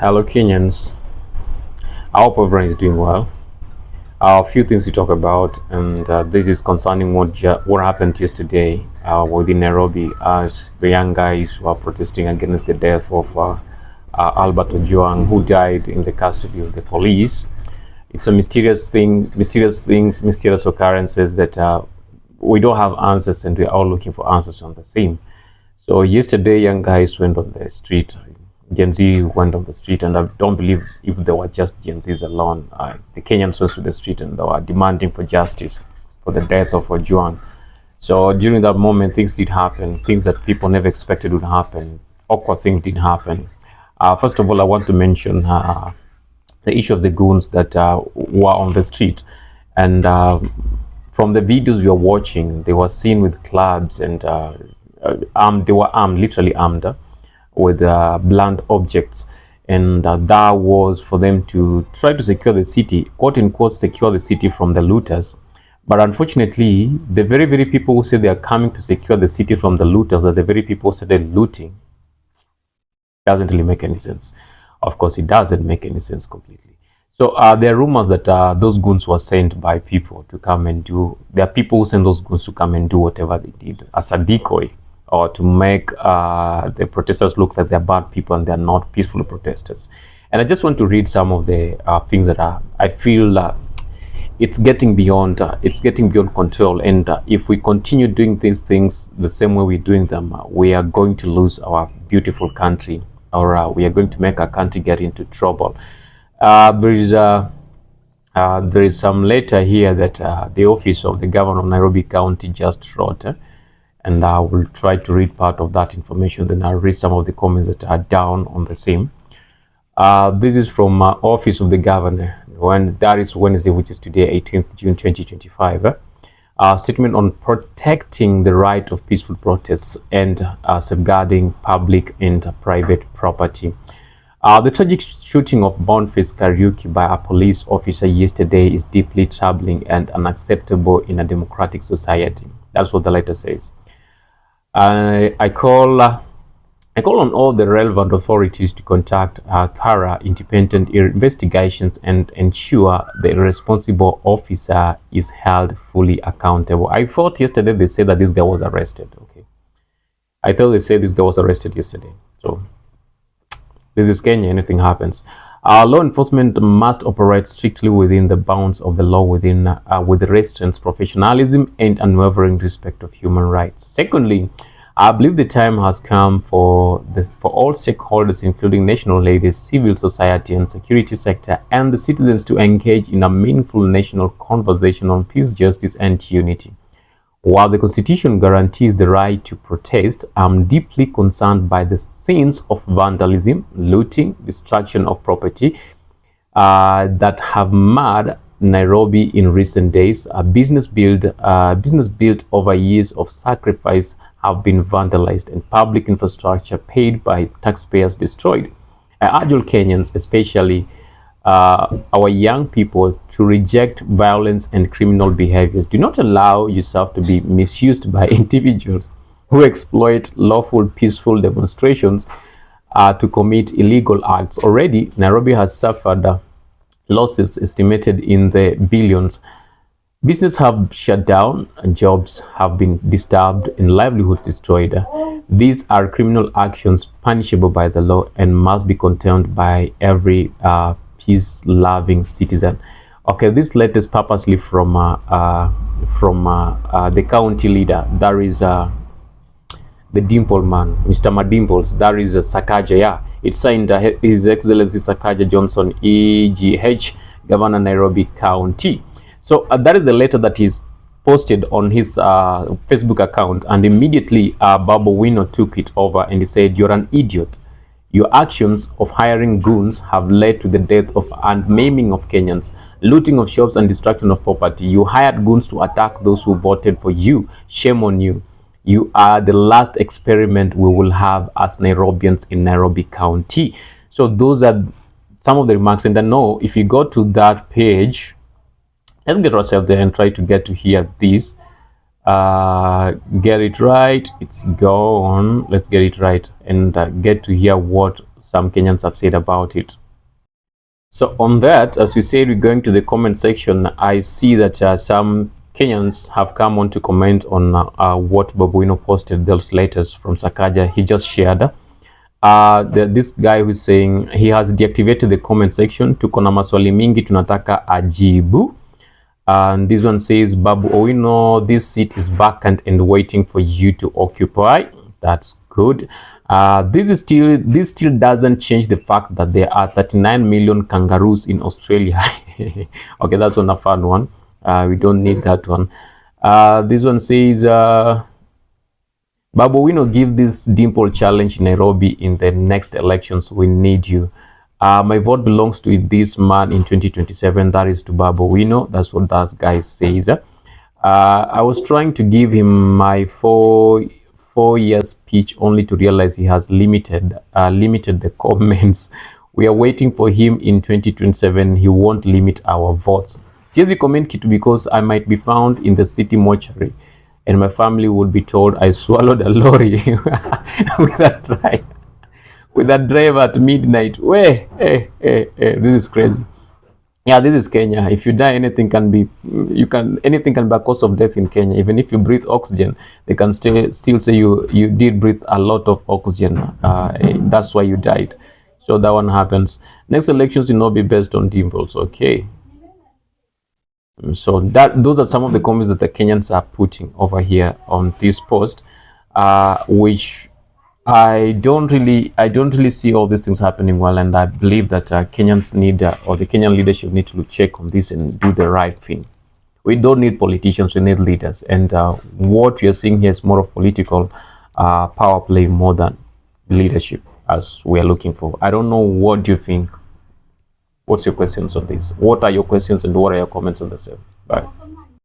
Hello Kenyans, I hope everyone is doing well. A few things to talk about, and this is concerning what happened yesterday within Nairobi, as the young guys were protesting against the death of Albert Ojwang, who died in the custody of the police. It's a mysterious occurrences that we don't have answers, and we're all looking for answers on the same. So yesterday, young guys went on the street. Gen Z went on the street, and I don't believe if they were just Gen Zs alone. The Kenyans went to the street and they were demanding for justice for the death of Ojwang. So during that moment, things did happen, things that people never expected would happen. Awkward things did happen. First of all, I want to mention the issue of the goons that were on the street. And from the videos we were watching, they were seen with clubs and they were armed, literally armed, with blunt objects, and that was for them to try to secure the city, quote unquote, secure the city from the looters. But unfortunately, the very people who say they are coming to secure the city from the looters are the very people who started looting. Doesn't really make any sense. Of course, it doesn't make any sense completely. So there are rumors that those goons were sent by people to come and do. There are people who send those goons to come and do whatever they did as a decoy, or to make the protesters look like they're bad people and they're not peaceful protesters. And I just want to read some of the things that I feel it's getting beyond control. And if we continue doing these things the same way we're doing them, we are going to lose our beautiful country, or we are going to make our country get into trouble. There is some letter here that the office of the governor of Nairobi County just wrote. And I will try to read part of that information. Then I'll read some of the comments that are down on the same. This is from Office of the Governor, when that is Wednesday, which is today, 18th June 2025. Statement on protecting the right of peaceful protests and safeguarding public and private property. The tragic shooting of Boniface Kariuki by a police officer yesterday is deeply troubling and unacceptable in a democratic society. That's what the letter says. I call on all the relevant authorities to conduct thorough independent investigations and ensure the responsible officer is held fully accountable. I thought yesterday they said that this guy was arrested. Okay, I thought they said this guy was arrested yesterday. So this is Kenya. Anything happens. Law enforcement must operate strictly within the bounds of the law, with restraints, professionalism, and unwavering respect of human rights. Secondly, I believe the time has come for all stakeholders, including national leaders, civil society, and security sector, and the citizens, to engage in a meaningful national conversation on peace, justice, and unity. While the Constitution guarantees the right to protest, I'm deeply concerned by the scenes of vandalism, looting, destruction of property that have marred Nairobi in recent days. Business built over years of sacrifice have been vandalized, and public infrastructure paid by taxpayers destroyed. I urge all Kenyans, especially our young people, to reject violence and criminal behaviors. Do not allow yourself to be misused by individuals who exploit lawful, peaceful demonstrations to commit illegal acts. Already, Nairobi has suffered losses estimated in the billions. Business have shut down, and jobs have been disturbed, and livelihoods destroyed. These are criminal actions punishable by the law and must be condemned by every peace-loving citizen. Okay, this letter is purposely from the county leader. There is the Dimple man, Mr. Madimples. There is SAKAJA. Yeah, it's signed His Excellency SAKAJA Johnson, EGH, Governor Nairobi County. So that is the letter that is posted on his Facebook account, and immediately BABU OWINO took it over and he said, "You're an idiot. Your actions of hiring goons have led to the death of and maiming of Kenyans, looting of shops and destruction of property. You hired goons to attack those who voted for you. Shame on you. You are the last experiment we will have as Nairobians in Nairobi County." So those are some of the remarks. And I know if you go to that page, let's get ourselves there and try to get to hear this. Get it right. It's gone. Let's get it right and get to hear what some Kenyans have said about it. So on that, as we said, we're going to the comment section. I see that some Kenyans have come on to comment on what Babu Owino posted, those letters from SAKAJA he just shared. This guy who's saying he has deactivated the comment section. Tuko na maswali mingi tunataka ajibu. And this one says, Babu Owino, this seat is vacant and waiting for you to occupy. That's good. This still doesn't change the fact that there are 39 million kangaroos in Australia. Okay, that's one a fun one. We don't need that one. This one says, Babu Owino, give this dimple challenge in Nairobi in the next elections. We need you. My vote belongs to this man in 2027. That is to Babu Owino. That's what that guy says. I was trying to give him my four years speech only to realize he has limited the comments. We are waiting for him in 2027. He won't limit our votes. Siwezi comment kitu because I might be found in the city mortuary and my family would be told I swallowed a lorry with a driver at midnight. This is crazy. Yeah, this is Kenya. If you die, anything can be a cause of death in Kenya. Even if you breathe oxygen, they can still say you did breathe a lot of oxygen. That's why you died. So that one happens. Next elections will not be based on dimples. Okay. So those are some of the comments that the Kenyans are putting over here on this post, which I don't really see all these things happening well, and I believe that Kenyans need, or the Kenyan leadership need to check on this and do the right thing. We don't need politicians, we need leaders, and what we are seeing here is more of political power play more than leadership, as we are looking for. I don't know, what do you think? What's your questions on this? What are your questions and what are your comments on the same? Bye.